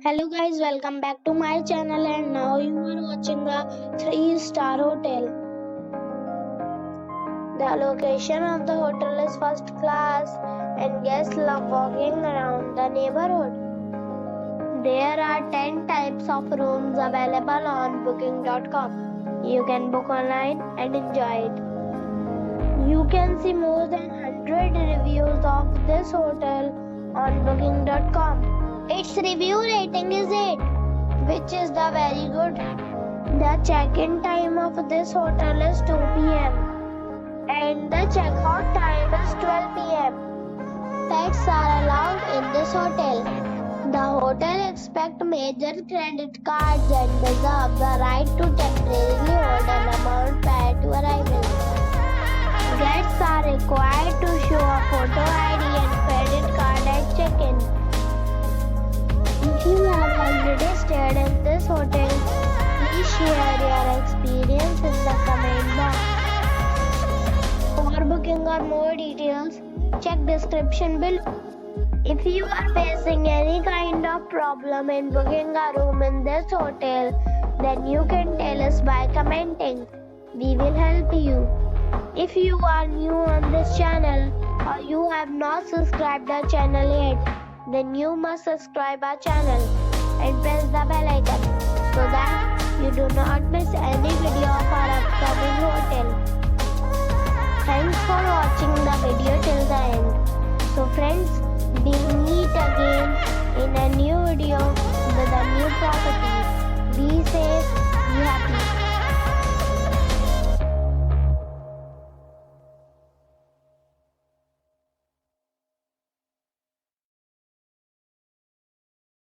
Hello guys, welcome back to my channel and now you are watching a 3-star hotel. The location of the hotel is first class and guests love walking around the neighborhood. There are 10 types of rooms available on booking.com. You can book online and enjoy it. You can see more than 100 reviews of this hotel on booking.com. Its review rating is 8, which is the very good. The check-in time of this hotel is 2 p.m. and the check-out time is 12 p.m. Pets are allowed in this hotel. The hotel accepts major credit cards and reserves the right to temporarily hold an amount prior to arrival. Guests are required to show a photo ID and credit card at check-in. If you have already stayed in this hotel, please share your experience in the comment box. For booking or more details, check description below. If you are facing any kind of problem in booking a room in this hotel, then you can tell us by commenting. We will help you. If you are new on this channel or you have not subscribed our channel yet, then you must subscribe our channel and press the bell icon so that you do not miss any video of our upcoming hotel. Thanks for watching the video till the end. So friends, we meet again in a new video with a new property.